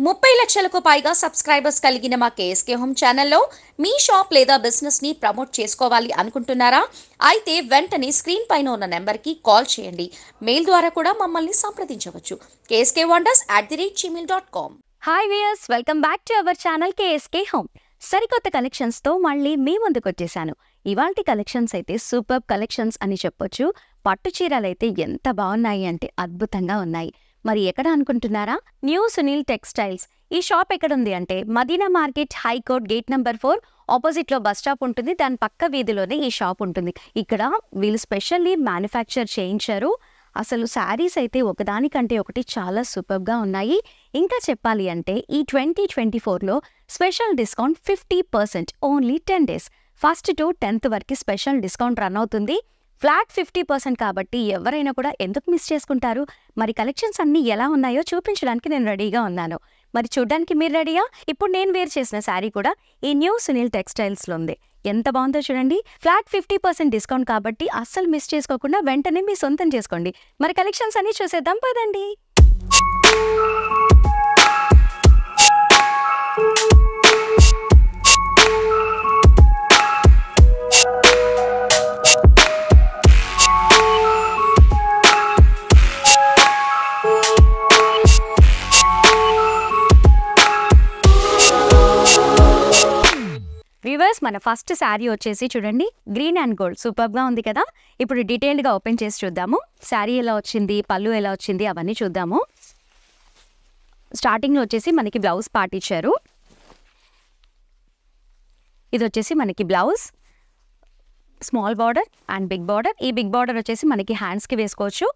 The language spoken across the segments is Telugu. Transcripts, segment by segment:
30 లక్షలకు పైగా సబ్స్క్రైబర్స్ కలిగిన మా కేఎస్కే హోమ్ ఛానల్లో మీ షాప్ లేదా బిజినెస్ ని ప్రమోట్ చేసుకోవాలి అనుకుంటున్నారా? అయితే వెంటనే స్క్రీన్ పైన ఉన్న నెంబర్కి కాల్ చేయండి. మెయిల్ ద్వారా కూడా మమ్మల్ని సంప్రదించవచ్చు. kskwandas@gmail.com. Hi viewers, welcome back to our channel KSK home. సరికొత్త కలెక్షన్స్తో మళ్ళీ మీ ముందుకు వచ్చేసాను. ఇవాల్టి కలెక్షన్స్ అయితే సూపర్ కలెక్షన్స్ అని చెప్పొచ్చు. పట్టు చీరలు అయితే ఎంత బాగున్నాయి అంటే అద్భుతంగా ఉన్నాయి. మరి ఎక్కడ అనుకుంటున్నారా? New Sunil textiles. ఈ షాప్ ఎక్కడుంది అంటే Madina market, high court, gate number 4 ఆపోజిట్లో బస్ స్టాప్ ఉంటుంది. దాని పక్క వీధిలోనే ఈ షాప్ ఉంటుంది. ఇక్కడ వీళ్ళు స్పెషల్లీ మ్యానుఫ్యాక్చర్ చేయించారు. అసలు శారీస్ అయితే ఒకదానికంటే ఒకటి చాలా సూపర్గా ఉన్నాయి. ఇంకా చెప్పాలి అంటే ఈ 2024లో special discount 50%, only 10 days. 1st to 10th వరకు స్పెషల్ డిస్కౌంట్ రన్ అవుతుంది. ఫ్లాట్ 50% కాబట్టి ఎవరైనా కూడా ఎందుకు మిస్ చేసుకుంటారు? మరి కలెక్షన్స్ అన్నీ ఎలా ఉన్నాయో చూపించడానికి నేను రెడీగా ఉన్నాను. మరి చూడ్డానికి మీరు రెడీయా? ఇప్పుడు నేను వేర్ చేసిన శారీ కూడా ఈ న్యూ సునీల్ టెక్స్టైల్స్లో ఉంది. ఎంత బాగుందో చూడండి. ఫ్లాట్ 50% డిస్కౌంట్ కాబట్టి అస్సలు మిస్ చేసుకోకుండా వెంటనే మీ సొంతం చేసుకోండి. మరి కలెక్షన్స్ అన్నీ చూసేద్దాం పదండి. వ్యూవర్స్, మన ఫస్ట్ శారీ వచ్చేసి చూడండి, గ్రీన్ అండ్ గోల్డ్. సూపర్గా ఉంది కదా. ఇప్పుడు డీటెయిల్డ్గా ఓపెన్ చేసి చూద్దాము. శారీ ఎలా వచ్చింది, పళ్ళు ఎలా వచ్చింది అవన్నీ చూద్దాము. స్టార్టింగ్లో వచ్చేసి మనకి బ్లౌజ్ పార్ట్ ఇచ్చారు. ఇది వచ్చేసి మనకి blouse, small border and big border. ఈ బిగ్ బార్డర్ వచ్చేసి మనకి హ్యాండ్స్కి వేసుకోవచ్చు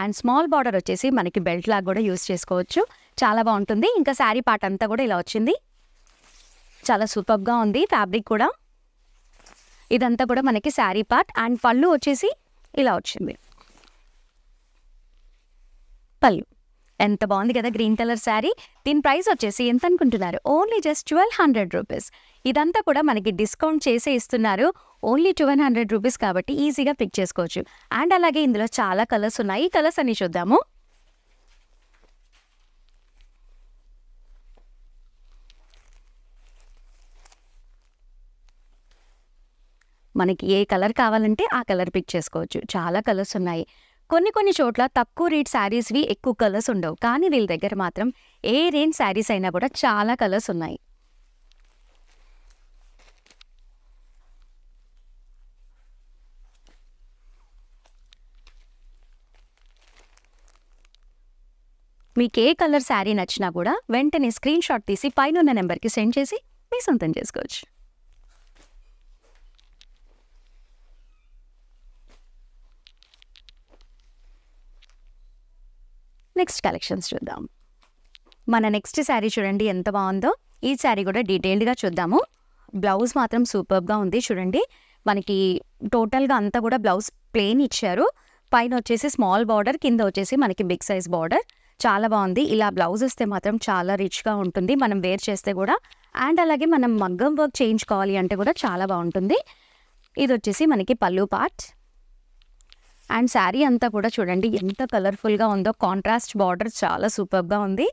అండ్ స్మాల్ బార్డర్ వచ్చేసి మనకి బెల్ట్ లాగా కూడా యూస్ చేసుకోవచ్చు. చాలా బాగుంటుంది. ఇంకా శారీ పార్ట్ అంతా కూడా ఇలా వచ్చింది. చాలా సూపర్గా ఉంది. ఫ్యాబ్రిక్ కూడా ఇదంతా కూడా మనకి శారీ పార్ట్ అండ్ పళ్ళు వచ్చేసి ఇలా వచ్చింది. పళ్ళు ఎంత బాగుంది కదా, గ్రీన్ కలర్ శారీ. దీని ప్రైస్ వచ్చేసి ఎంత అనుకుంటున్నారు? Only just 1200 rupees. ఇదంతా కూడా మనకి డిస్కౌంట్ చేసే ఇస్తున్నారు. ఓన్లీ 1200 రూపీస్ కాబట్టి ఈజీగా పిక్ చేసుకోవచ్చు. అండ్ అలాగే ఇందులో చాలా కలర్స్ ఉన్నాయి. కలర్స్ అన్ని చూద్దాము. మనకి ఏ కలర్ కావాలంటే ఆ కలర్ పిక్ చేసుకోవచ్చు. చాలా కలర్స్ ఉన్నాయి. కొన్ని చోట్ల తక్కువ రేట్ శారీస్వి ఎక్కువ కలర్స్ ఉండవు, కానీ వీళ్ళ దగ్గర మాత్రం ఏ రేంజ్ శారీస్ అయినా కూడా చాలా కలర్స్ ఉన్నాయి. మీకు ఏ కలర్ శారీ నచ్చినా కూడా వెంటనే స్క్రీన్ షాట్ తీసి పైన ఉన్న నెంబర్కి సెండ్ చేసి మీ సొంతం చేసుకోవచ్చు. నెక్స్ట్ కలెక్షన్స్ చూద్దాం. మన నెక్స్ట్ శారీ చూడండి ఎంత బాగుందో. ఈ శారీ కూడా డీటెయిల్డ్గా చూద్దాము. బ్లౌజ్ మాత్రం సూపర్గా ఉంది. చూడండి, మనకి టోటల్గా అంతా కూడా బ్లౌజ్ ప్లెయిన్ ఇచ్చారు. పైన వచ్చేసి స్మాల్ బార్డర్, కింద వచ్చేసి మనకి బిగ్ సైజ్ బార్డర్. చాలా బాగుంది. ఇలా బ్లౌజ్ వస్తే మాత్రం చాలా రిచ్గా ఉంటుంది మనం వేర్ చేస్తే కూడా. అండ్ అలాగే మనం మగ్గం వర్క్ చేయించుకోవాలి అంటే కూడా చాలా బాగుంటుంది. ఇది వచ్చేసి మనకి పళ్ళు పార్ట్ అండ్ శారీ అంతా కూడా చూడండి ఎంత కలర్ఫుల్గా ఉందో. కాంట్రాస్ట్ బార్డర్ చాలా సూపర్గా ఉంది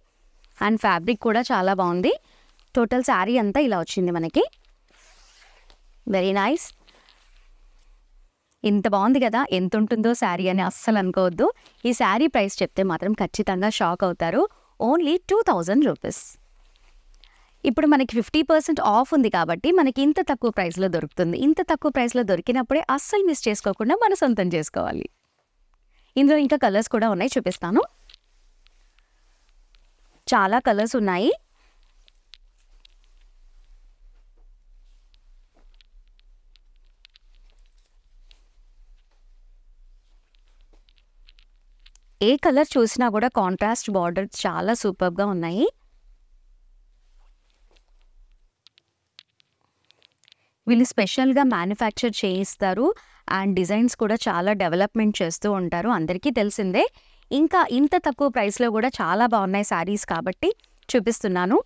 అండ్ ఫ్యాబ్రిక్ కూడా చాలా బాగుంది. టోటల్ శారీ అంతా ఇలా వచ్చింది మనకి. Very nice. ఇంత బాగుంది కదా. ఎంత ఉంటుందో శారీ అని అస్సలు అనుకోవద్దు. ఈ శారీ ప్రైస్ చెప్తే మాత్రం ఖచ్చితంగా షాక్ అవుతారు. Only 2000 rupees. ఇప్పుడు మనకి 50% ఆఫ్ ఉంది కాబట్టి మనకి ఇంత తక్కువ ప్రైస్లో దొరుకుతుంది. ఇంత తక్కువ ప్రైస్లో దొరికినప్పుడే అస్సలు మిస్ చేసుకోకుండా మన సొంతం చేసుకోవాలి. ఇందులో ఇంకా కలర్స్ కూడా ఉన్నాయి, చూపిస్తాను. చాలా కలర్స్ ఉన్నాయి. ఏ కలర్ చూసినా కూడా కాంట్రాస్ట్ బార్డర్ చాలా సూపర్గా ఉన్నాయి. వీళ్ళు స్పెషల్గా మ్యానుఫ్యాక్చర్ చేయిస్తారు అండ్ డిజైన్స్ కూడా చాలా డెవలప్మెంట్ చేస్తూ ఉంటారు, అందరికీ తెలిసిందే. ఇంకా ఇంత తక్కువ ప్రైస్లో కూడా చాలా బాగున్నాయి శారీస్ కాబట్టి చూపిస్తున్నాను.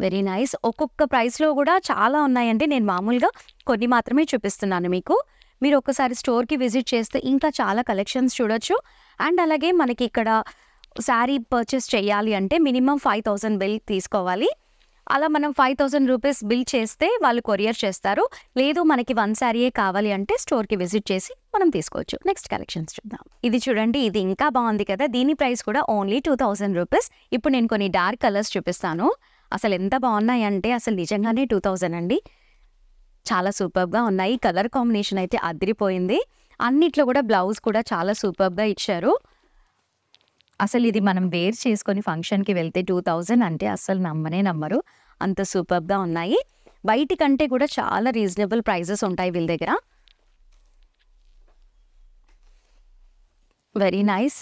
Very nice. ఒక్కొక్క ప్రైస్లో కూడా చాలా ఉన్నాయండి. నేను మామూలుగా కొన్ని మాత్రమే చూపిస్తున్నాను మీకు. మీరు ఒకసారి స్టోర్కి విజిట్ చేస్తే ఇంకా చాలా కలెక్షన్స్ చూడొచ్చు. అండ్ అలాగే మనకి ఇక్కడ శారీ పర్చేస్ చేయాలి అంటే మినిమం 5,000 బిల్ తీసుకోవాలి. అలా మనం 5,000 రూపీస్ బిల్ చేస్తే వాళ్ళు కొరియర్ చేస్తారు. లేదు మనకి 1 శారీయే కావాలి అంటే స్టోర్కి విజిట్ చేసి మనం తీసుకోవచ్చు. నెక్స్ట్ కలెక్షన్స్ చూద్దాం. ఇది చూడండి, ఇది ఇంకా బాగుంది కదా. దీని ప్రైస్ కూడా ఓన్లీ 2,000 రూపీస్. ఇప్పుడు నేను కొన్ని డార్క్ కలర్స్ చూపిస్తాను. అసలు ఎంత బాగున్నాయంటే అసలు నిజంగానే 2,000 అండి. చాలా సూపర్గా ఉన్నాయి. కలర్ కాంబినేషన్ అయితే అదిరిపోయింది. అన్నిట్లో కూడా బ్లౌజ్ కూడా చాలా సూపర్గా ఇచ్చారు. అసలు ఇది మనం వేర్ చేసుకొని ఫంక్షన్కి వెళ్తే 2,000 అంటే అసలు నమ్మరు. అంత సూపర్గా ఉన్నాయి. బయటి కంటే కూడా చాలా రీజనబుల్ ప్రైజెస్ ఉంటాయి వీళ్ళ దగ్గర. Very nice.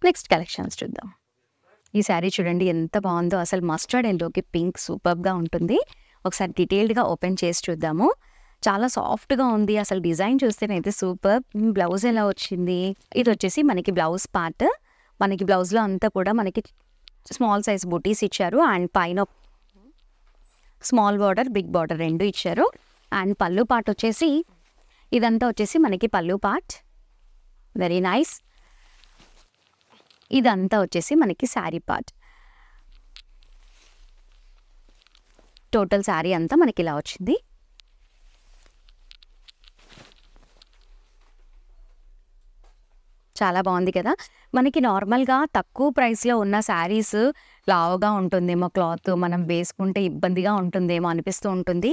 నెక్స్ట్ కలెక్షన్స్ చూద్దాం. ఈ శారీ చూడండి ఎంత బాగుందో. అసలు మస్టర్డ్ ఎల్లోకి పింక్ సూపర్గా ఉంటుంది. ఒకసారి డీటెయిల్డ్గా ఓపెన్ చేసి చూద్దాము. చాలా సాఫ్ట్గా ఉంది. అసలు డిజైన్ చూస్తేనైతే సూపర్. బ్లౌజ్ ఎలా వచ్చింది? ఇది వచ్చేసి మనకి బ్లౌజ్ పార్ట్. మనకి బ్లౌజ్లో అంతా కూడా మనకి స్మాల్ సైజ్ బుటీస్ ఇచ్చారు. అండ్ పైన స్మాల్ బార్డర్, బిగ్ బార్డర్ రెండు ఇచ్చారు. అండ్ పళ్ళు పార్ట్ వచ్చేసి ఇదంతా వచ్చేసి మనకి పళ్ళు పార్ట్. Very nice. ఇదంతా వచ్చేసి మనకి శారీ పార్ట్. టోటల్ శారీ అంతా మనకి ఇలా వచ్చింది. చాలా బాగుంది కదా. మనకి నార్మల్గా తక్కువ ప్రైస్లో ఉన్న శారీస్ లావుగా ఉంటుందేమో క్లాత్, మనం వేసుకుంటే ఇబ్బందిగా ఉంటుందేమో అనిపిస్తూ ఉంటుంది.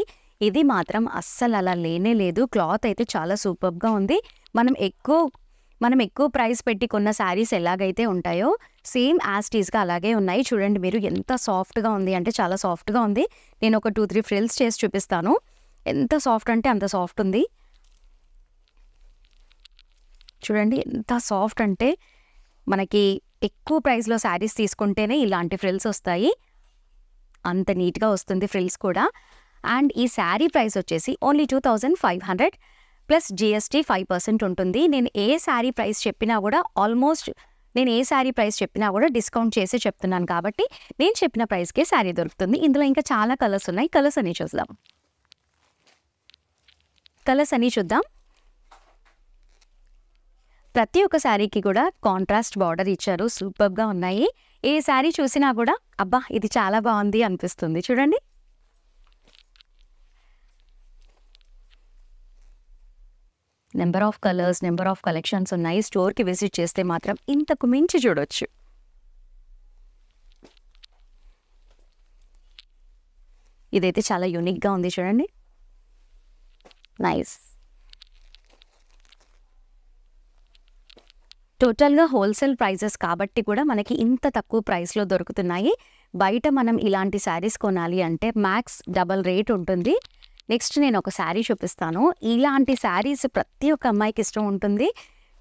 ఇది మాత్రం అస్సలు అలా లేనే లేదు. క్లాత్ అయితే చాలా సూపర్గా ఉంది. మనం ఎక్కువ ప్రైస్ పెట్టి కొన్న శారీస్ ఎలాగైతే ఉంటాయో సేమ్ యాజ్ టీజ్గా అలాగే ఉన్నాయి. చూడండి మీరు ఎంత సాఫ్ట్గా ఉంది అంటే చాలా సాఫ్ట్గా ఉంది. నేను ఒక 2-3 ఫ్రిల్స్ చేసి చూపిస్తాను. ఎంత సాఫ్ట్ అంటే అంత సాఫ్ట్ ఉంది. చూడండి ఎంత సాఫ్ట్ అంటే మనకి ఎక్కువ ప్రైస్లో శారీస్ తీసుకుంటేనే ఇలాంటి ఫ్రిల్స్ వస్తాయి. అంత నీట్గా వస్తుంది ఫ్రిల్స్ కూడా. అండ్ ఈ శారీ ప్రైస్ వచ్చేసి ఓన్లీ 2,500 ప్లస్ GST 5% ఉంటుంది. నేను ఏ శారీ ప్రైస్ చెప్పినా కూడా డిస్కౌంట్ చేసి చెప్తున్నాను కాబట్టి నేను చెప్పిన ప్రైస్కే శారీ దొరుకుతుంది. ఇందులో ఇంకా చాలా కలర్స్ ఉన్నాయి. కలర్స్ అన్నీ చూద్దాం. ప్రతి ఒక్క శారీకి కూడా కాంట్రాస్ట్ బార్డర్ ఇచ్చారు. సూపర్గా ఉన్నాయి. ఏ శారీ చూసినా కూడా అబ్బా ఇది చాలా బాగుంది అనిపిస్తుంది. చూడండి number of colours, number of collections ఉన్నాయి. స్టోర్కి విజిట్ చేస్తే మాత్రం ఇంతకు మించి చూడొచ్చు. ఇదైతే చాలా యూనిక్గా ఉంది. చూడండి నైస్. టోటల్గా హోల్సేల్ ప్రైజెస్ కాబట్టి కూడా మనకి ఇంత తక్కువ ప్రైస్లో దొరుకుతున్నాయి. బయట మనం ఇలాంటి శారీస్ కొనాలి అంటే మ్యాక్స్ డబల్ రేట్ ఉంటుంది. నెక్స్ట్ నేను ఒక శారీ చూపిస్తాను. ఇలాంటి శారీస్ ప్రతి ఒక్క అమ్మాయికి ఇష్టం ఉంటుంది.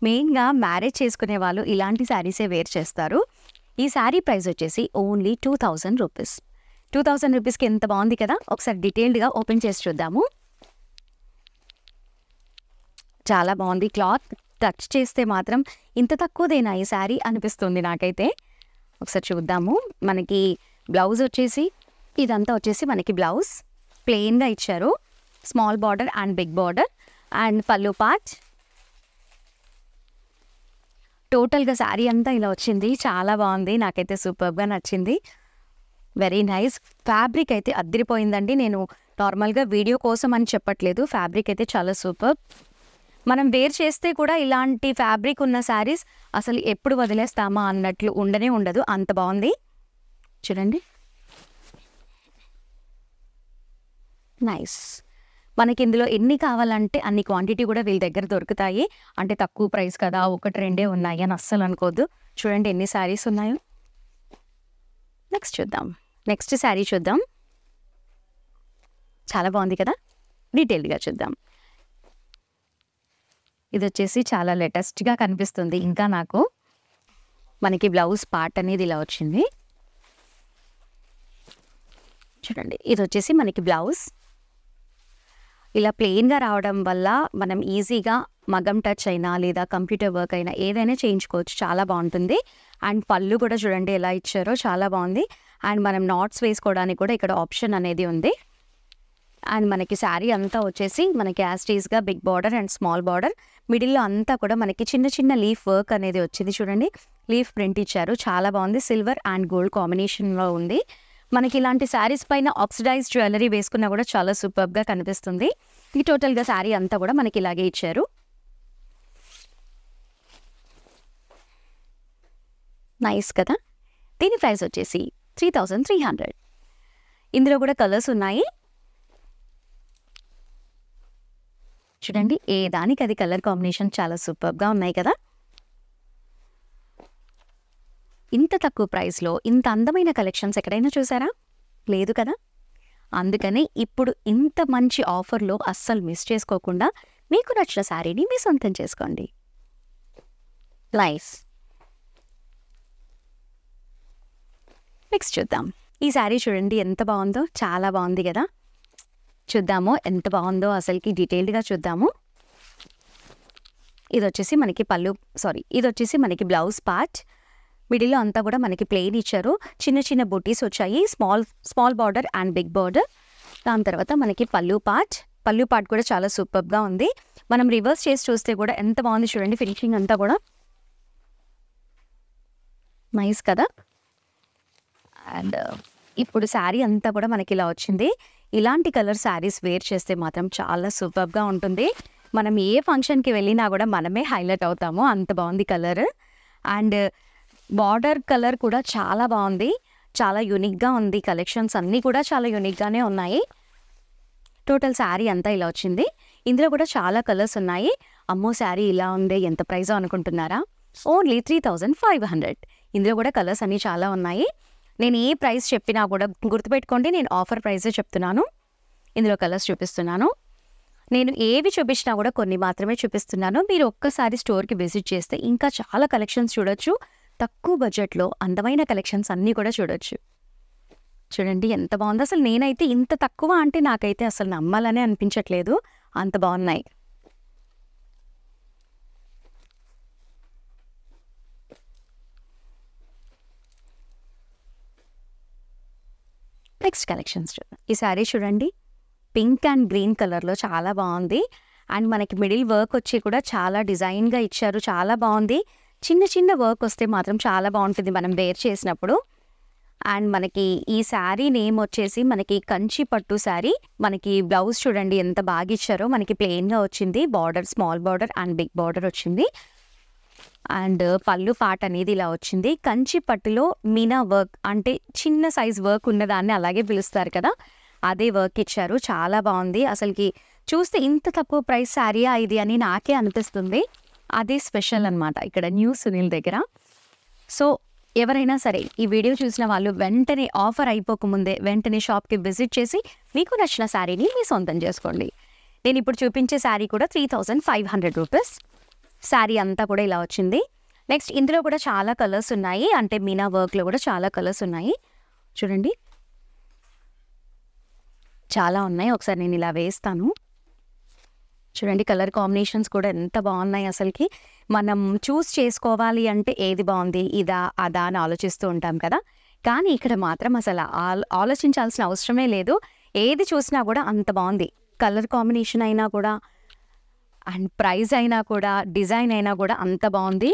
మెయిన్గా మ్యారేజ్ చేసుకునే వాళ్ళు ఇలాంటి శారీసే వేర్ చేస్తారు. ఈ శారీ ప్రైస్ వచ్చేసి ఓన్లీ 2,000 రూపీస్. 2,000 రూపీస్కి ఎంత బాగుంది కదా. ఒకసారి డీటెయిల్డ్గా ఓపెన్ చేసి చూద్దాము. చాలా బాగుంది. క్లాత్ టచ్ చేస్తే మాత్రం ఇంత తక్కువదేనా ఈ శారీ అనిపిస్తుంది నాకైతే. ఒకసారి చూద్దాము. మనకి బ్లౌజ్ వచ్చేసి ఇదంతా వచ్చేసి మనకి బ్లౌజ్ ప్లెయిన్గా ఇచ్చారు. Small border and big border and పళ్ళు పార్ట్. టోటల్గా శారీ అంతా ఇలా వచ్చింది. చాలా బాగుంది. నాకైతే సూపర్గా నచ్చింది. Very nice. ఫ్యాబ్రిక్ అయితే అద్దరిపోయిందండి. నేను నార్మల్గా వీడియో కోసం అని చెప్పట్లేదు. ఫ్యాబ్రిక్ అయితే చాలా సూపర్. మనం వేర్ చేస్తే కూడా ఇలాంటి ఫ్యాబ్రిక్ ఉన్న శారీస్ అసలు ఎప్పుడు వదిలేస్తామా అన్నట్లు ఉండదు. అంత బాగుంది. చూడండి నైస్. మనకి ఇందులో ఎన్ని కావాలంటే అన్ని క్వాంటిటీ కూడా వీళ్ళ దగ్గర దొరుకుతాయి. అంటే తక్కువ ప్రైస్ కదా, 1-2 ఉన్నాయి అని అస్సలు అనుకోద్దు. చూడండి ఎన్ని శారీస్ ఉన్నాయో. నెక్స్ట్ శారీ చూద్దాం. చాలా బాగుంది కదా. డీటెయిల్డ్గా చూద్దాం. ఇది వచ్చేసి చాలా లేటెస్ట్గా కనిపిస్తుంది. ఇంకా నాకు మనకి బ్లౌజ్ పార్ట్ అనేది ఇలా వచ్చింది. చూడండి ఇది వచ్చేసి మనకి బ్లౌజ్ ఇలా ప్లెయిన్గా రావడం వల్ల మనం ఈజీగా మగం టచ్ అయినా లేదా కంప్యూటర్ వర్క్ అయినా ఏదైనా చేయించుకోవచ్చు. చాలా బాగుంటుంది. అండ్ పళ్ళు కూడా చూడండి ఎలా ఇచ్చారో, చాలా బాగుంది. అండ్ మనం నాట్స్ వేసుకోవడానికి కూడా ఇక్కడ ఆప్షన్ అనేది ఉంది. అండ్ మనకి శారీ అంతా వచ్చేసి మనకి యాస్టీస్గా big border and small border, మిడిల్లో అంతా కూడా మనకి చిన్న చిన్న లీఫ్ వర్క్ అనేది వచ్చింది. చూడండి లీఫ్ ప్రింట్ ఇచ్చారు, చాలా బాగుంది. సిల్వర్ అండ్ గోల్డ్ కాంబినేషన్లో ఉంది. మనకి ఇలాంటి శారీస్ పైన ఆక్సిడైజ్ జ్యువెలరీ వేసుకున్నా కూడా చాలా సూపర్గా కనిపిస్తుంది. ఈ టోటల్గా శారీ అంతా కూడా మనకి ఇలాగే ఇచ్చారు. నైస్ కదా. దీని ప్రైస్ వచ్చేసి 3300. ఇందులో కూడా కలర్స్ ఉన్నాయి. చూడండి ఏ దానికి అది కలర్ కాంబినేషన్ చాలా సూపర్గా ఉన్నాయి కదా. ఇంత తక్కువ ప్రైస్లో ఇంత అందమైన కలెక్షన్స్ ఎక్కడైనా చూసారా? లేదు కదా. అందుకనే ఇప్పుడు ఇంత మంచి ఆఫర్లో అస్సలు మిస్ చేసుకోకుండా మీకు నచ్చిన శారీని మీ సొంతం చేసుకోండి. నైస్. నెక్స్ట్ చూద్దాం. ఈ శారీ చూడండి ఎంత బాగుందో, చాలా బాగుంది కదా. చూద్దాము ఎంత బాగుందో అసలుకి డీటెయిల్డ్గా చూద్దాము. ఇది వచ్చేసి మనకి ఇది వచ్చేసి మనకి బ్లౌజ్ పార్ట్. మిడిల్లో అంతా కూడా మనకి ప్లెయిన్ ఇచ్చారు, చిన్న చిన్న బుటీస్ వచ్చాయి, small border and big border. దాని తర్వాత మనకి పళ్ళు పార్ట్ కూడా చాలా సూపర్గా ఉంది. మనం రివర్స్ చేసి చూస్తే కూడా ఎంత బాగుంది చూడండి, ఫినిషింగ్ అంతా కూడా నైస్ కదా. అండ్ ఇప్పుడు శారీ అంతా కూడా మనకి ఇలా వచ్చింది. ఇలాంటి కలర్ శారీస్ వేర్ చేస్తే మాత్రం చాలా సూపర్గా ఉంటుంది. మనం ఏ ఫంక్షన్కి వెళ్ళినా కూడా మనమే హైలైట్ అవుతాము, అంత బాగుంది కలర్. అండ్ బార్డర్ కలర్ కూడా చాలా బాగుంది, చాలా యూనిక్గా ఉంది. కలెక్షన్స్ అన్నీ కూడా చాలా యూనిక్గానే ఉన్నాయి. టోటల్ శారీ అంతా ఇలా వచ్చింది. ఇందులో కూడా చాలా కలర్స్ ఉన్నాయి. అమ్మో శారీ ఇలా ఉంది, ఎంత ప్రైజో అనుకుంటున్నారా? ఓన్లీ 3500. ఇందులో కూడా కలర్స్ అన్నీ చాలా ఉన్నాయి. నేను ఏ ప్రైస్ చెప్పినా కూడా గుర్తుపెట్టుకోండి, నేను ఆఫర్ ప్రైజే చెప్తున్నాను. ఇందులో కలర్స్ చూపిస్తున్నాను. నేను ఏవి చూపించినా కూడా కొన్ని మాత్రమే చూపిస్తున్నాను. మీరు ఒక్కసారి స్టోర్కి విజిట్ చేస్తే ఇంకా చాలా కలెక్షన్స్ చూడొచ్చు. తక్కువ బడ్జెట్లో అందమైన కలెక్షన్స్ అన్నీ కూడా చూడొచ్చు. చూడండి ఎంత బాగుంది. అసలు నేనైతే ఇంత తక్కువ అంటే నాకైతే అసలు నమ్మాలనే అనిపించట్లేదు, అంత బాగున్నాయి. నెక్స్ట్ కలెక్షన్స్ చూద్దాం. ఈ శారీ చూడండి పింక్ అండ్ గ్రీన్ కలర్లో చాలా బాగుంది. అండ్ మనకి మిడిల్ వర్క్ వచ్చి కూడా చాలా డిజైన్గా ఇచ్చారు, చాలా బాగుంది. చిన్న చిన్న వర్క్ వస్తే మాత్రం చాలా బాగుంటుంది మనం వేర్ చేసినప్పుడు. అండ్ మనకి ఈ శారీ నేమ్ వచ్చేసి మనకి కంచి పట్టు శారీ. మనకి బ్లౌజ్ చూడండి ఎంత బాగా ఇచ్చారో, మనకి ప్లెయిన్గా వచ్చింది, border small border and big border వచ్చింది. అండ్ పళ్ళు పార్ట్ అనేది ఇలా వచ్చింది. కంచి పట్టులో మీనా వర్క్ అంటే చిన్న సైజ్ వర్క్ ఉన్నదాన్ని అలాగే పిలుస్తారు కదా, అదే వర్క్ ఇచ్చారు, చాలా బాగుంది. అసలుకి చూస్తే ఇంత తక్కువ ప్రైస్ శారీయా ఇది అని నాకే అనిపిస్తుంది. అదే స్పెషల్ అనమాట ఇక్కడ న్యూ సునీల్ దగ్గర. సో ఎవరైనా సరే ఈ వీడియో చూసిన వాళ్ళు వెంటనే ఆఫర్ అయిపోకముందే వెంటనే షాప్కి విజిట్ చేసి మీకు నచ్చిన శారీని మీ సొంతం చేసుకోండి. నేను ఇప్పుడు చూపించే శారీ కూడా 3500 రూపీస్. శారీ అంతా కూడా ఇలా వచ్చింది. నెక్స్ట్ ఇందులో కూడా చాలా కలర్స్ ఉన్నాయి, అంటే మీనా వర్క్లో కూడా చాలా కలర్స్ ఉన్నాయి. చూడండి చాలా ఉన్నాయి. ఒకసారి నేను ఇలా వేస్తాను. చూడండి కలర్ కాంబినేషన్స్ కూడా ఎంత బాగున్నాయి. అసలుకి మనం చూస్ చేసుకోవాలి అంటే ఏది బాగుంది, ఇదా అదా అని ఆలోచిస్తూ ఉంటాం కదా, కానీ ఇక్కడ మాత్రం అసలు ఆలోచించాల్సిన అవసరమే లేదు. ఏది చూసినా కూడా అంత బాగుంది. కలర్ కాంబినేషన్ అయినా కూడా అండ్ ప్రైస్ అయినా కూడా డిజైన్ అయినా కూడా అంత బాగుంది.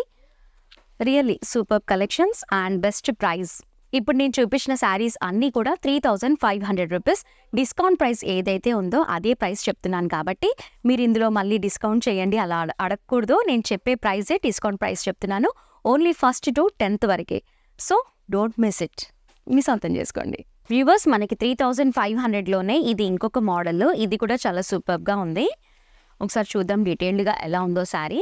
Really super collections and best price. ఇప్పుడు నేను చూపించిన శారీస్ అన్నీ కూడా 3500 రూపీస్. డిస్కౌంట్ ప్రైస్ ఏదైతే ఉందో అదే ప్రైస్ చెప్తున్నాను కాబట్టి మీరు ఇందులో మళ్ళీ డిస్కౌంట్ చేయండి అలా అడగకూడదు. నేను చెప్పే ప్రైజే డిస్కౌంట్ ప్రైస్ చెప్తున్నాను. ఓన్లీ 1st to 10th వరకే. సో డోంట్ మిస్ ఇట్, మీ సొంతం చేసుకోండి. వ్యూవర్స్ మనకి 3500లోనే ఇది ఇంకొక మోడల్, ఇది కూడా చాలా సూపర్గా ఉంది. ఒకసారి చూద్దాం డీటెయిల్డ్గా ఎలా ఉందో శారీ.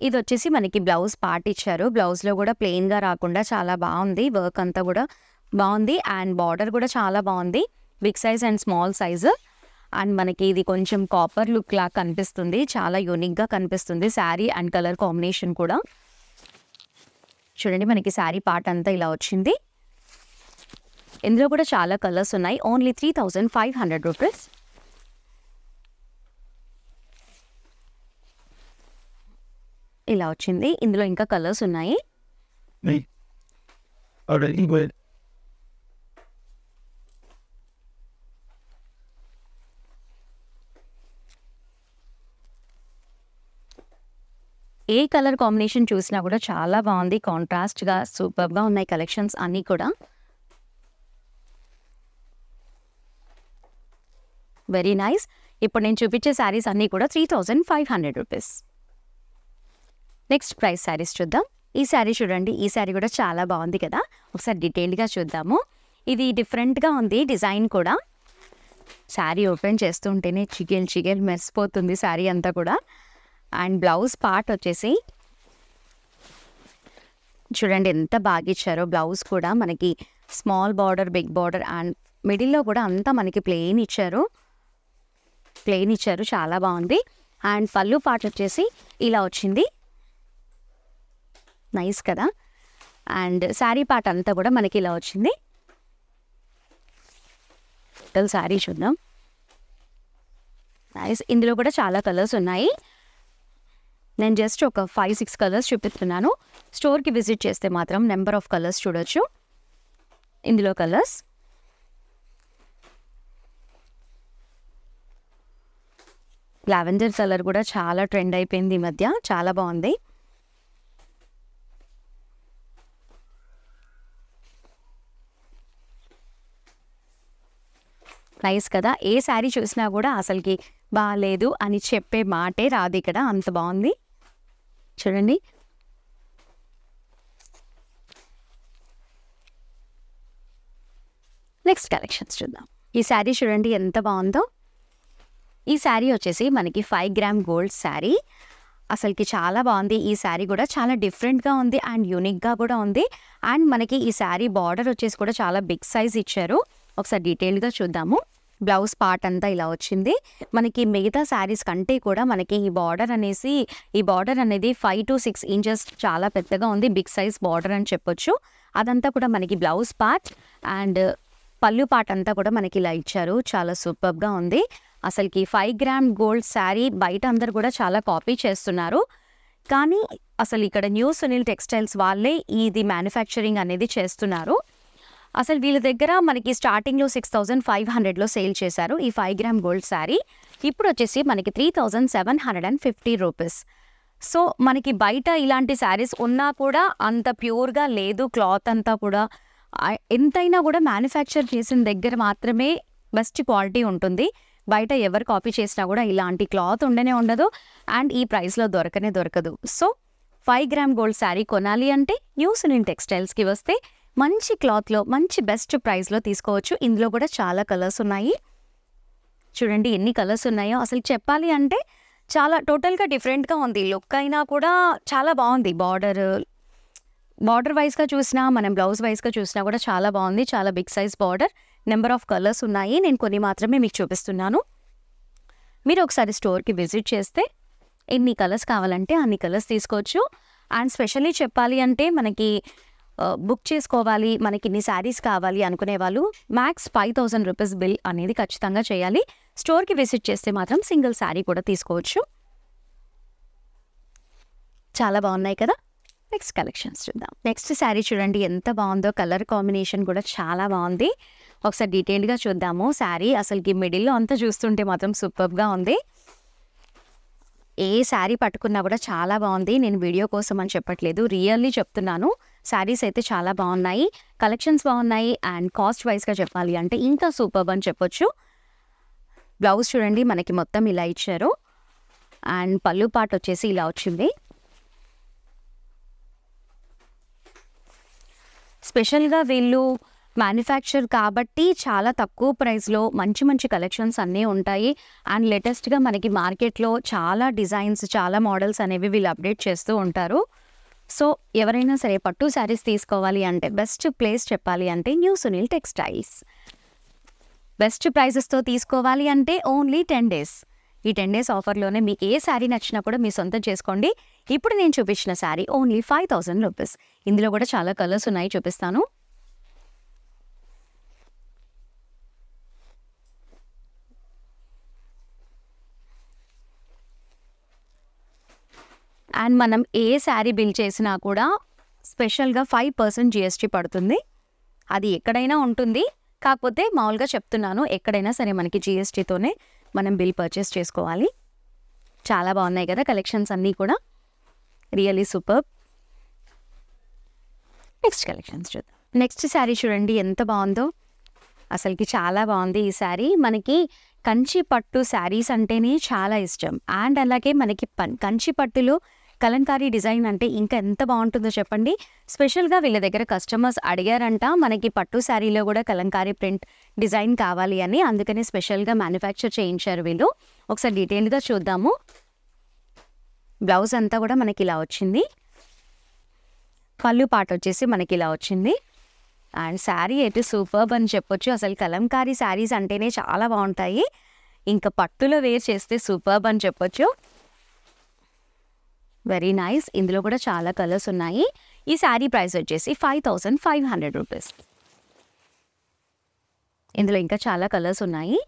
ఇది వచ్చేసి మనకి బ్లౌజ్ పార్ట్ ఇచ్చారు. బ్లౌజ్లో కూడా ప్లెయిన్గా రాకుండా చాలా బాగుంది, వర్క్ అంతా కూడా బాగుంది. అండ్ బార్డర్ కూడా చాలా బాగుంది, big size and small size. అండ్ మనకి ఇది కొంచెం కాపర్ లుక్ లా కనిపిస్తుంది, చాలా యూనిక్గా కనిపిస్తుంది శారీ అండ్ కలర్ కాంబినేషన్ కూడా. చూడండి మనకి శారీ పార్ట్ అంతా ఇలా వచ్చింది. ఇందులో కూడా చాలా కలర్స్ ఉన్నాయి. Only 3500 rupees. ఇలా వచ్చింది. ఇందులో ఇంకా కలర్స్ ఉన్నాయి. ఏ కలర్ కాంబినేషన్ చూసినా కూడా చాలా బాగుంది. కాంట్రాస్ట్‌గా సూపర్‌గా ఉన్నాయి కలెక్షన్స్ అన్నీ కూడా. Very nice. ఇప్పుడు నేను చూపించే శారీస్ అన్నీ కూడా 3500 రూపీస్. నెక్స్ట్ ప్రైస్ శారీస్ చూద్దాం. ఈ శారీ చూడండి. ఈ శారీ కూడా చాలా బాగుంది కదా! ఒకసారి డీటెయిల్డ్‌గా చూద్దాము. ఇది డిఫరెంట్‌గా ఉంది డిజైన్ కూడా. శారీ ఓపెన్ చేస్తుంటేనే చిగిల్ మెరిసిపోతుంది శారీ అంతా కూడా. అండ్ బ్లౌజ్ పార్ట్ వచ్చేసి చూడండి ఎంత బాగా ఇచ్చారో. బ్లౌజ్ కూడా మనకి small border, big border and మిడిల్లో కూడా అంతా మనకి ప్లెయిన్ ఇచ్చారు. చాలా బాగుంది. అండ్ పళ్ళు పార్ట్ వచ్చేసి ఇలా వచ్చింది. నైస్ కదా! అండ్ శారీ పార్ట్ అంతా కూడా మనకి ఇలా వచ్చింది. టోటల్ శారీ చూద్దాం. నైస్. ఇందులో కూడా చాలా కలర్స్ ఉన్నాయి. నేను జస్ట్ ఒక 5-6 కలర్స్ చూపిస్తున్నాను. స్టోర్కి విజిట్ చేస్తే మాత్రం నెంబర్ ఆఫ్ కలర్స్ చూడొచ్చు. ఇందులో కలర్స్ లావెండర్ కలర్ కూడా చాలా ట్రెండ్ అయిపోయింది ఈ మధ్య. చాలా బాగుంది. నైస్ కదా! ఏ శారీ చూసినా కూడా అసలుకి బాలేదు అని చెప్పే మాటే రాదు ఇక్కడ. అంత బాగుంది. చూడండి. నెక్స్ట్ కలెక్షన్స్ చూద్దాం. ఈ శారీ చూడండి ఎంత బాగుందో. ఈ శారీ వచ్చేసి మనకి 5 గ్రామ్ గోల్డ్ శారీ. అసలుకి చాలా బాగుంది. ఈ శారీ కూడా చాలా డిఫరెంట్గా ఉంది అండ్ యూనిక్గా కూడా ఉంది. అండ్ మనకి ఈ శారీ బార్డర్ వచ్చేసి కూడా చాలా బిగ్ సైజ్ ఇచ్చారు. ఒకసారి డీటెయిల్డ్గా చూద్దాము. బ్లౌజ్ పార్ట్ అంతా ఇలా వచ్చింది. మనకి మిగతా శారీస్ కంటే కూడా మనకి ఈ బార్డర్ అనేది 5 to 6 ఇంచెస్ చాలా పెద్దగా ఉంది. బిగ్ సైజ్ బార్డర్ అని చెప్పొచ్చు. అదంతా కూడా మనకి బ్లౌజ్ పార్ట్ అండ్ పళ్ళు పార్ట్ అంతా కూడా మనకి ఇలా ఇచ్చారు. చాలా సూపర్గా ఉంది. అసలుకి 5 గ్రామ్ గోల్డ్ శారీ బయట అందరు కూడా చాలా కాపీ చేస్తున్నారు. కానీ అసలు ఇక్కడ న్యూ సునీల్ టెక్స్టైల్స్ వాళ్ళే ఇది మ్యానుఫ్యాక్చరింగ్ అనేది చేస్తున్నారు. అసలు వీళ్ళ దగ్గర మనకి స్టార్టింగ్లో 6500లో సేల్ చేశారు ఈ 5 గ్రామ్ గోల్డ్ శారీ. ఇప్పుడు వచ్చేసి మనకి 3750 రూపీస్. సో మనకి బయట ఇలాంటి శారీస్ ఉన్నా కూడా అంత ప్యూర్గా లేదు. క్లాత్ అంతా కూడా ఎంతైనా కూడా మ్యానుఫ్యాక్చర్ చేసిన దగ్గర మాత్రమే బెస్ట్ క్వాలిటీ ఉంటుంది. బయట ఎవరు కాపీ చేసినా కూడా ఇలాంటి క్లాత్ ఉండదు. అండ్ ఈ ప్రైస్లో దొరకదు. సో 5 గ్రామ్ గోల్డ్ శారీ కొనాలి అంటే న్యూ సునీల్ టెక్స్టైల్స్కి వస్తే మంచి క్లాత్లో మంచి బెస్ట్ ప్రైస్లో తీసుకోవచ్చు. ఇందులో కూడా చాలా కలర్స్ ఉన్నాయి. చూడండి ఎన్ని కలర్స్ ఉన్నాయో. అసలు చెప్పాలి అంటే చాలా టోటల్గా డిఫరెంట్గా ఉంది. లుక్ అయినా కూడా చాలా బాగుంది. బార్డర్ వైజ్గా చూసినా మనం బ్లౌజ్ వైజ్గా చూసినా కూడా చాలా బాగుంది. చాలా big size border. Number of colours ఉన్నాయి. నేను కొన్ని మాత్రమే మీకు చూపిస్తున్నాను. మీరు ఒకసారి స్టోర్కి విజిట్ చేస్తే ఎన్ని కలర్స్ కావాలంటే అన్ని కలర్స్ తీసుకోవచ్చు. అండ్ స్పెషల్లీ చెప్పాలి అంటే మనకి బుక్ చేసుకోవాలి, మనకి ఇన్ని శారీస్ కావాలి అనుకునే వాళ్ళు మ్యాక్స్ 5000 రూపీస్ బిల్ అనేది ఖచ్చితంగా చేయాలి. స్టోర్కి విజిట్ చేస్తే మాత్రం సింగిల్ శారీ కూడా తీసుకోవచ్చు. చాలా బాగున్నాయి కదా! నెక్స్ట్ కలెక్షన్స్ చూద్దాం. నెక్స్ట్ శారీ చూడండి ఎంత బాగుందో. కలర్ కాంబినేషన్ కూడా చాలా బాగుంది. ఒకసారి డీటెయిల్డ్గా చూద్దాము. శారీ అసలుకి మిడిల్లో అంతా చూస్తుంటే మాత్రం సూపర్గా ఉంది. ఏ శారీ పట్టుకున్నా కూడా చాలా బాగుంది. నేను వీడియో కోసం అని చెప్పట్లేదు, రియల్లీ చెప్తున్నాను. శారీస్ అయితే చాలా బాగున్నాయి, కలెక్షన్స్ బాగున్నాయి. అండ్ కాస్ట్ వైజ్గా చెప్పాలి అంటే ఇంకా సూపర్బ్ అని చెప్పొచ్చు. బ్లౌజ్ చూడండి మనకి మొత్తం ఇలా ఇచ్చారు. అండ్ పళ్ళు పార్ట్ వచ్చేసి ఇలా వచ్చింది. స్పెషల్గా వీళ్ళు మ్యానుఫ్యాక్చర్ కాబట్టి చాలా తక్కువ ప్రైస్లో మంచి కలెక్షన్స్ అన్నీ ఉంటాయి. అండ్ లేటెస్ట్గా మనకి మార్కెట్లో చాలా డిజైన్స్, చాలా మోడల్స్ అనేవి వీళ్ళు అప్డేట్ చేస్తూ ఉంటారు. సో ఎవరైనా సరే పట్టు శారీస్ తీసుకోవాలి అంటే బెస్ట్ ప్లేస్ చెప్పాలి అంటే న్యూ సునీల్ టెక్స్టైల్స్. బెస్ట్ ప్రైజెస్తో తీసుకోవాలి అంటే ఓన్లీ 10 days. ఈ 10 days ఆఫర్లోనే మీకు ఏ శారీ నచ్చినా కూడా మీ సొంతం చేసుకోండి. ఇప్పుడు నేను చూపించిన శారీ ఓన్లీ 5000 రూపీస్. ఇందులో కూడా చాలా కలర్స్ ఉన్నాయి, చూపిస్తాను. అండ్ మనం ఏ శారీ బిల్ చేసినా కూడా స్పెషల్గా 5% GST పడుతుంది. అది ఎక్కడైనా ఉంటుంది, కాకపోతే మామూలుగా చెప్తున్నాను, ఎక్కడైనా సరే మనకి GSTతోనే మనం బిల్ పర్చేస్ చేసుకోవాలి. చాలా బాగున్నాయి కదా కలెక్షన్స్ అన్నీ కూడా, రియల్లీ సూపర్. నెక్స్ట్ కలెక్షన్స్ చూద్దాం. నెక్స్ట్ శారీ చూడండి ఎంత బాగుందో, అసలుకి చాలా బాగుంది ఈ శారీ. మనకి కంచి పట్టు శారీస్ అంటేనే చాలా ఇష్టం. అండ్ అలాగే మనకి కంచి పట్టులో కలంకారీ డిజైన్ అంటే ఇంకా ఎంత బాగుంటుందో చెప్పండి. స్పెషల్గా వీళ్ళ దగ్గర కస్టమర్స్ అడిగారంట మనకి పట్టు శారీలో కూడా కలంకారీ ప్రింట్ డిజైన్ కావాలి అని, అందుకని స్పెషల్గా మ్యానుఫ్యాక్చర్ చేయించారు వీళ్ళు. ఒకసారి డీటెయిల్గా చూద్దాము. బ్లౌజ్ అంతా కూడా మనకి ఇలా వచ్చింది, పళ్ళు పాట వచ్చేసి మనకి ఇలా వచ్చింది. అండ్ శారీ అయితే సూపర్బ్ అని చెప్పొచ్చు. అసలు కలంకారీ శారీస్ అంటేనే చాలా బాగుంటాయి, ఇంకా పట్టులో వేర్ చేస్తే సూపర్బ్ అని చెప్పొచ్చు. Very nice. ఇందులో కూడా చాలా కలర్స్ ఉన్నాయి. ఈ శారీ ప్రైస్ వచ్చేసి 5500 రూపీస్. ఇందులో ఇంకా చాలా కలర్స్ ఉన్నాయి.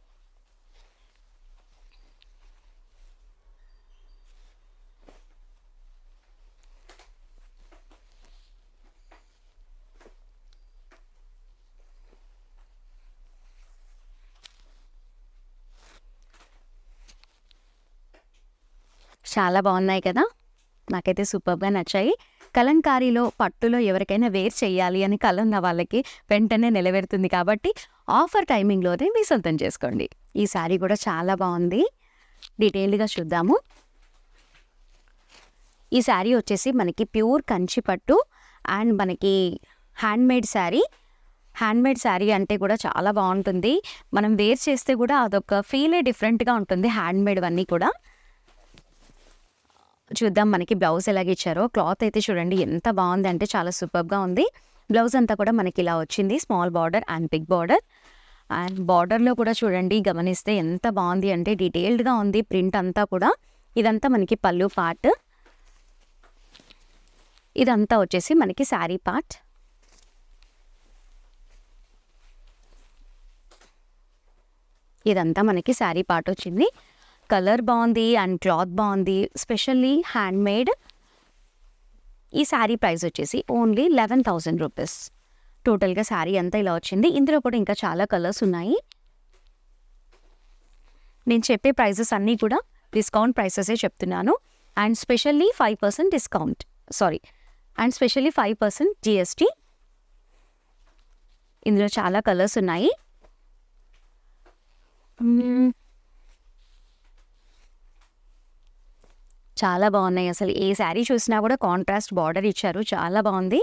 చాలా బాగున్నాయి కదా, నాకైతే సూపర్గా నచ్చాయి. కలంకారీలో పట్టులో ఎవరికైనా వేర్ చేయాలి అని కల ఉన్న వాళ్ళకి వెంటనే నిలబెడుతుంది కాబట్టి ఆఫర్ టైమింగ్లోనే మీ సొంతం చేసుకోండి. ఈ శారీ కూడా చాలా బాగుంది, డీటెయిల్డ్గా చూద్దాము. ఈ శారీ వచ్చేసి మనకి ప్యూర్ కంచి పట్టు అండ్ మనకి హ్యాండ్మేడ్ శారీ. హ్యాండ్మేడ్ శారీ అంటే కూడా చాలా బాగుంటుంది, మనం వేర్ చేస్తే కూడా అదొక ఫీలే డిఫరెంట్గా ఉంటుంది హ్యాండ్మేడ్ అన్నీ కూడా. చూద్దాం మనకి బ్లౌజ్ ఎలాగ ఇచ్చారో. క్లాత్ అయితే చూడండి ఎంత బాగుంది అంటే చాలా సూపర్గా ఉంది. బ్లౌజ్ అంతా కూడా మనకి ఇలా వచ్చింది, small border and big border. And బార్డర్లో కూడా చూడండి గమనిస్తే ఎంత బాగుంది అంటే డీటెయిల్డ్గా ఉంది ప్రింట్ అంతా కూడా. ఇదంతా మనకి పళ్ళు పార్ట్, ఇదంతా వచ్చేసి మనకి శారీ పార్ట్. ఇదంతా మనకి శారీ పార్ట్ వచ్చింది. కలర్ బాగుంది అండ్ క్లాత్ బాగుంది, స్పెషల్లీ హ్యాండ్మేడ్. ఈ శారీ ప్రైస్ వచ్చేసి ఓన్లీ 11,000 రూపీస్. టోటల్గా శారీ అంతా ఇలా వచ్చింది. ఇందులో కూడా ఇంకా చాలా కలర్స్ ఉన్నాయి. నేను చెప్పే ప్రైజెస్ అన్నీ కూడా డిస్కౌంట్ ప్రైసెసే చెప్తున్నాను. And specially 5% discount, and specially 5% GST. ఇందులో చాలా కలర్స్ ఉన్నాయి. చాలా బాగున్నాయి, అసలు ఏ శారీ చూసినా కూడా కాంట్రాస్ట్ బార్డర్ ఇచ్చారు, చాలా బాగుంది.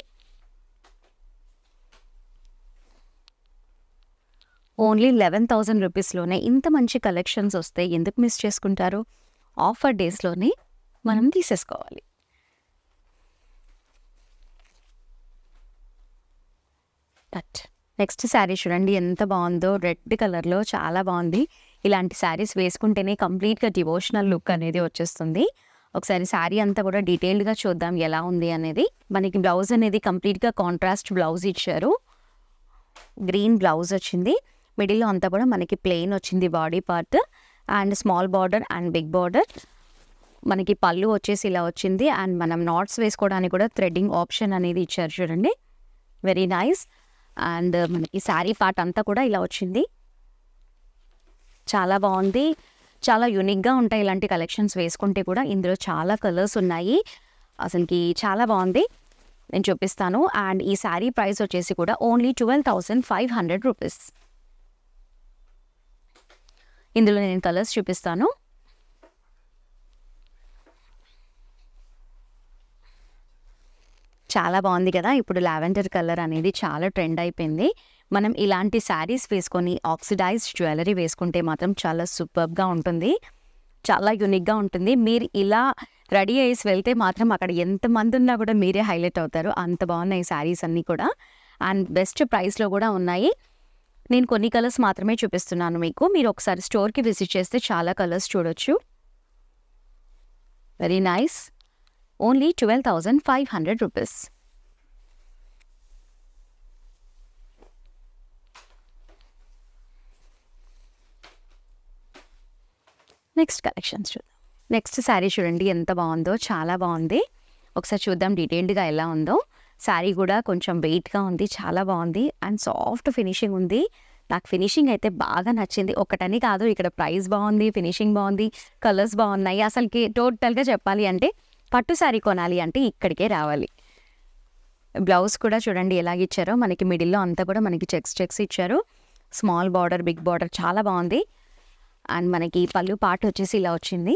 ఓన్లీ 11,000 రూపీస్లోనే ఇంత మంచి కలెక్షన్స్ వస్తే ఎందుకు మిస్ చేసుకుంటారు? ఆఫర్ డేస్లోనే మనం తీసేసుకోవాలి. నెక్స్ట్ శారీ చూడండి ఎంత బాగుందో, రెడ్ కలర్లో చాలా బాగుంది. ఇలాంటి శారీస్ వేసుకుంటేనే కంప్లీట్గా డివోషనల్ లుక్ అనేది వచ్చేస్తుంది. ఒకసారి శారీ అంతా కూడా డీటెయిల్డ్గా చూద్దాం ఎలా ఉంది అనేది. మనకి బ్లౌజ్ అనేది కంప్లీట్గా కాంట్రాస్ట్ బ్లౌజ్ ఇచ్చారు, గ్రీన్ బ్లౌజ్ వచ్చింది. మిడిల్లో అంతా కూడా మనకి ప్లెయిన్ వచ్చింది body part, and small border and big border. మనకి పళ్ళు వచ్చేసి ఇలా వచ్చింది, అండ్ మనం నాట్స్ వేసుకోవడానికి కూడా థ్రెడ్డింగ్ ఆప్షన్ అనేది ఇచ్చారు చూడండి, వెరీ నైస్. అండ్ మనకి శారీ పార్ట్ అంతా కూడా ఇలా వచ్చింది, చాలా బాగుంది. చాలా యూనిక్గా ఉంటాయి ఇలాంటి కలెక్షన్స్ వేసుకుంటే కూడా. ఇందులో చాలా కలర్స్ ఉన్నాయి, అసలుకి చాలా బాగుంది, నేను చూపిస్తాను. అండ్ ఈ శారీ ప్రైస్ వచ్చేసి కూడా ఓన్లీ 12,500 రూపీస్. ఇందులో నేను కలర్స్ చూపిస్తాను. చాలా బాగుంది కదా. ఇప్పుడు లావెండర్ కలర్ అనేది చాలా ట్రెండ్ అయిపోయింది. మనం ఇలాంటి శారీస్ వేసుకొని ఆక్సిడైజ్డ్ జ్యువెలరీ వేసుకుంటే మాత్రం చాలా సూపర్గా ఉంటుంది, చాలా యూనిక్గా ఉంటుంది. మీరు ఇలా రెడీ అయ్యేసి వెళ్తే మాత్రం అక్కడ ఎంతమంది ఉన్నా కూడా మీరే హైలైట్ అవుతారు, అంత బాగున్నాయి శారీస్ అన్నీ కూడా. అండ్ బెస్ట్ ప్రైస్లో కూడా ఉన్నాయి. నేను కొన్ని కలర్స్ మాత్రమే చూపిస్తున్నాను మీకు, మీరు ఒకసారి స్టోర్కి విజిట్ చేస్తే చాలా కలర్స్ చూడొచ్చు. Very nice, only 12,500 rupees. Next collections చూద్దాం. నెక్స్ట్ శారీ చూడండి ఎంత బాగుందో, చాలా బాగుంది. ఒకసారి చూద్దాం డీటెయిల్డ్గా ఎలా ఉందో. శారీ కూడా కొంచెం వెయిట్గా ఉంది, చాలా బాగుంది అండ్ సాఫ్ట్ ఫినిషింగ్ ఉంది. నాకు ఫినిషింగ్ అయితే బాగా నచ్చింది. ఒకటని కాదు, ఇక్కడ ప్రైస్ బాగుంది, ఫినిషింగ్ బాగుంది, కలర్స్ బాగున్నాయి. అసలుకి టోటల్గా చెప్పాలి అంటే పట్టు శారీ కొనాలి అంటే ఇక్కడికే రావాలి. బ్లౌజ్ కూడా చూడండి ఎలాగిచ్చారో, మనకి మిడిల్లో అంతా కూడా మనకి చెక్స్ ఇచ్చారు. స్మాల్ బార్డర్, బిగ్ బార్డర్ చాలా బాగుంది. అండ్ మనకి పళ్ళు పార్ట్ వచ్చేసి ఇలా వచ్చింది.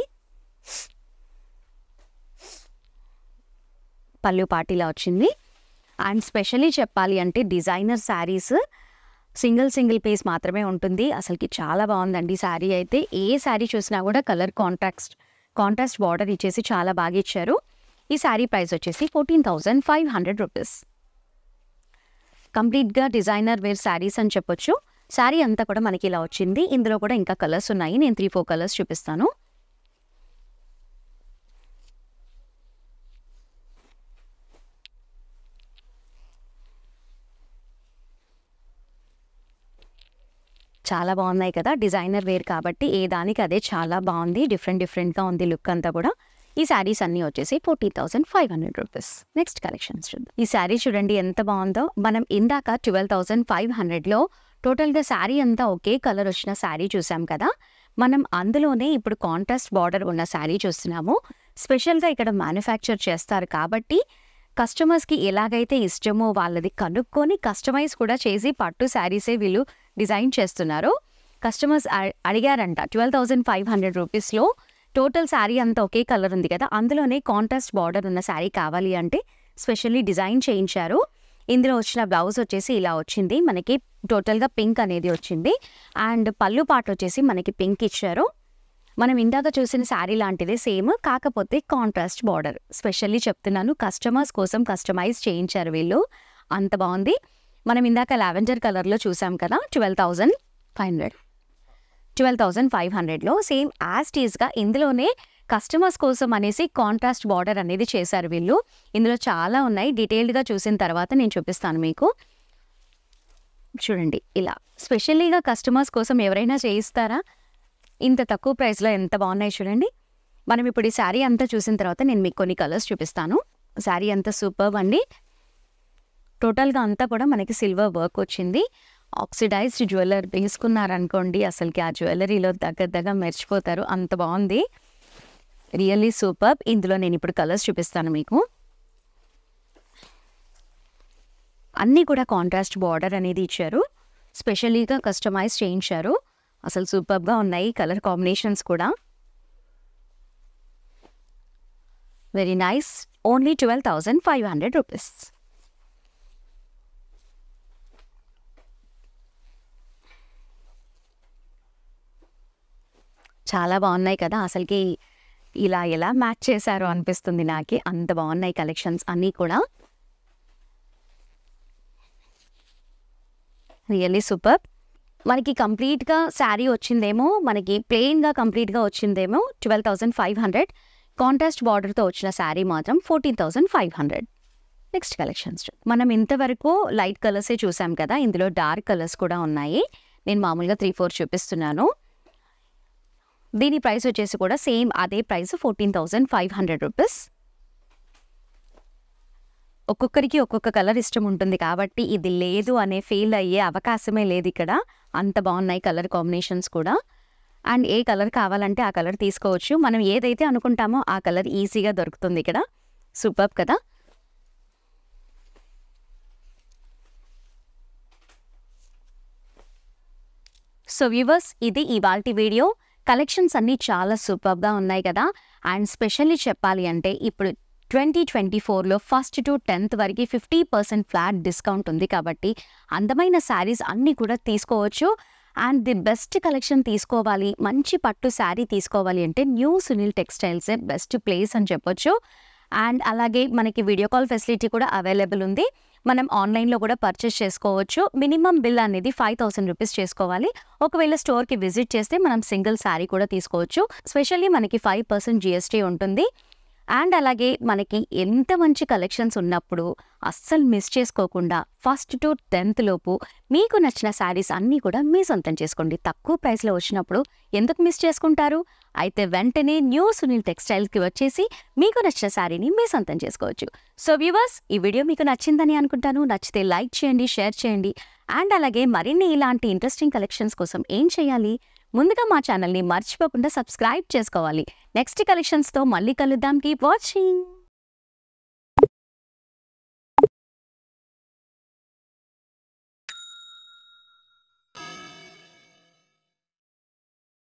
పళ్ళు పార్ట్ ఇలా వచ్చింది. అండ్ స్పెషల్లీ చెప్పాలి అంటే డిజైనర్ శారీస్ సింగిల్ పీస్ మాత్రమే ఉంటుంది. అసలుకి చాలా బాగుందండి శారీ అయితే. ఏ శారీ చూసినా కూడా కలర్ కాంట్రాస్ట్ బార్డర్ ఇచ్చేసి చాలా బాగా ఇచ్చారు. ఈ శారీ ప్రైస్ వచ్చేసి 14,500 రూపీస్. కంప్లీట్గా డిజైనర్ వేర్ శారీస్ అని చెప్పొచ్చు. శారీ అంతా కూడా మనకి ఇలా వచ్చింది. ఇందులో కూడా ఇంకా కలర్స్ ఉన్నాయి, నేను 3-4 కలర్స్ చూపిస్తాను. చాలా బాగున్నాయి కదా, డిజైనర్ వేర్ కాబట్టి ఏ దానికి అదే చాలా బాగుంది. డిఫరెంట్గా ఉంది లుక్ అంతా కూడా. ఈ శారీస్ అన్నీ వచ్చేసి 14,500 రూపీస్. నెక్స్ట్ కలెక్షన్స్ చూద్దాం. ఈ శారీ చూడండి ఎంత బాగుందో. మనం ఇందాక 12,500లో టోటల్గా శారీ అంతా ఒకే కలర్ వచ్చిన శారీ చూసాం కదా, మనం అందులోనే ఇప్పుడు కాంట్రాస్ట్ బార్డర్ ఉన్న శారీ చూస్తున్నాము. స్పెషల్గా ఇక్కడ మ్యానుఫ్యాక్చర్ చేస్తారు కాబట్టి కస్టమర్స్కి ఎలాగైతే ఇష్టమో వాళ్ళది కనుక్కొని కస్టమైజ్ కూడా చేసి పట్టు శారీసే వీళ్ళు డిజైన్ చేస్తున్నారు. కస్టమర్స్ అడిగారంట 12,500 రూపీస్లో టోటల్ శారీ అంతా ఒకే కలర్ ఉంది కదా, అందులోనే కాంట్రాస్ట్ బార్డర్ ఉన్న శారీ కావాలి అంటే స్పెషల్లీ డిజైన్ చేయించారు. ఇందులో వచ్చిన బ్లౌజ్ వచ్చేసి ఇలా వచ్చింది. మనకి టోటల్గా పింక్ అనేది వచ్చింది. అండ్ పళ్ళు పార్ట్ వచ్చేసి మనకి పింక్ ఇచ్చారు. మనం ఇందాక చూసిన శారీ లాంటిదే సేమ్, కాకపోతే కాంట్రాస్ట్ బార్డర్. స్పెషల్లీ చెప్తున్నాను, కస్టమర్స్ కోసం కస్టమైజ్ చేయించారు వీళ్ళు. అంత బాగుంది. మనం ఇందాక లావెండర్ కలర్లో చూసాం కదా 12,500లో సేమ్ యాజ్ టీజ్గా ఇందులోనే కస్టమర్స్ కోసం అనేసి కాంట్రాస్ట్ బార్డర్ అనేది చేశారు వీళ్ళు. ఇందులో చాలా ఉన్నాయి, డీటెయిల్డ్గా చూసిన తర్వాత నేను చూపిస్తాను మీకు. చూడండి ఇలా స్పెషల్లీగా కస్టమర్స్ కోసం ఎవరైనా చేయిస్తారా? ఇంత తక్కువ ప్రైస్లో ఎంత బాగున్నాయి చూడండి. మనం ఇప్పుడు ఈ శారీ అంతా చూసిన తర్వాత నేను మీకు కొన్ని కలర్స్ చూపిస్తాను. శారీ అంతా సూపర్బ్ అండి. టోటల్గా అంతా కూడా మనకి సిల్వర్ వర్క్ వచ్చింది. ఆక్సిడైజ్డ్ జ్యువెలర్ వేసుకున్నారనుకోండి, అసలుకి ఆ జ్యువెలరీలో దగ్గర మెరిచిపోతారు, అంత బాగుంది. Really superb. ఇందులో నేను ఇప్పుడు కలర్స్ చూపిస్తాను మీకు. అన్నీ కూడా కాంట్రాస్ట్ బార్డర్ అనేది ఇచ్చారు, స్పెషల్లీగా కస్టమైజ్ చేయించారు. అసలు సూపర్గా ఉన్నాయి కలర్ కాంబినేషన్స్ కూడా. Very nice. Only 12,500 rupees. చాలా బాగున్నాయి కదా, అసలుకి ఇలా ఎలా మ్యాచ్ చేశారో అనిపిస్తుంది నాకే, అంత బాగున్నాయి కలెక్షన్స్ అన్నీ కూడా. Really super. మనకి కంప్లీట్గా శారీ వచ్చిందేమో, మనకి ప్లెయిన్గా కంప్లీట్గా వచ్చిందేమో 12,500. కాంట్రాస్ట్ బార్డర్తో వచ్చిన శారీ మాత్రం 14,500. నెక్స్ట్ కలెక్షన్స్ మనం ఇంతవరకు లైట్ కలర్సే చూసాం కదా, ఇందులో డార్క్ కలర్స్ కూడా ఉన్నాయి. నేను మామూలుగా 3-4 చూపిస్తున్నాను. దీని ప్రైస్ వచ్చేసి కూడా సేమ్ అదే ప్రైస్ 14,500 రూపీస్. ఒక్కొక్కరికి ఒక్కొక్క కలర్ ఇష్టం ఉంటుంది కాబట్టి ఇది లేదు అనే ఫీల్ అయ్యే అవకాశమే లేదు ఇక్కడ. అంత బాగున్నాయి కలర్ కాంబినేషన్స్ కూడా. అండ్ ఏ కలర్ కావాలంటే ఆ కలర్ తీసుకోవచ్చు. మనం ఏదైతే అనుకుంటామో ఆ కలర్ ఈజీగా దొరుకుతుంది ఇక్కడ. సూపర్ కదా. సో వ్యూవర్స్, ఇది ఇవాల్టి వీడియో. కలెక్షన్స్ అన్నీ చాలా సూపర్గా ఉన్నాయి కదా. అండ్ స్పెషల్లీ చెప్పాలి అంటే ఇప్పుడు 2024లో 1st to 10th వరకు 50% ఫ్లాట్ డిస్కౌంట్ ఉంది కాబట్టి అందమైన శారీస్ అన్నీ కూడా తీసుకోవచ్చు. అండ్ ది బెస్ట్ కలెక్షన్ తీసుకోవాలి, మంచి పట్టు శారీ తీసుకోవాలి అంటే న్యూ సునీల్ టెక్స్టైల్సే బెస్ట్ ప్లేస్ అని చెప్పొచ్చు. అండ్ అలాగే మనకి వీడియో కాల్ ఫెసిలిటీ కూడా అవైలబుల్ ఉంది. మనం ఆన్లైన్లో కూడా పర్చేస్ చేసుకోవచ్చు. మినిమం బిల్ అనేది 5,000 రూపీస్ చేసుకోవాలి. ఒకవేళ స్టోర్కి విజిట్ చేస్తే మనం సింగిల్ శారీ కూడా తీసుకోవచ్చు. స్పెషల్లీ మనకి 5% GST ఉంటుంది. అండ్ అలాగే మనకి ఎంత మంచి కలెక్షన్స్ ఉన్నప్పుడు అస్సలు మిస్ చేసుకోకుండా 1st to 10th లోపు మీకు నచ్చిన శారీస్ అన్నీ కూడా మీ సొంతం చేసుకోండి. తక్కువ ప్రైస్లో వచ్చినప్పుడు ఎందుకు మిస్ చేసుకుంటారు? అయితే వెంటనే న్యూ సునీల్ టెక్స్టైల్స్కి వచ్చేసి మీకు నచ్చిన శారీని మీ సొంతం చేసుకోవచ్చు. సో వ్యూవర్స్, ఈ వీడియో మీకు నచ్చిందని అనుకుంటాను. నచ్చితే లైక్ చేయండి, షేర్ చేయండి. అండ్ అలాగే మరిన్ని ఇలాంటి ఇంట్రెస్టింగ్ కలెక్షన్స్ కోసం ఏం చేయాలి? ముందుగా మా ఛానల్ని మర్చిపోకుండా సబ్స్క్రైబ్ చేసుకోవాలి. నెక్స్ట్ కలెక్షన్స్తో మళ్ళీ కలుద్దాం. Keep watching.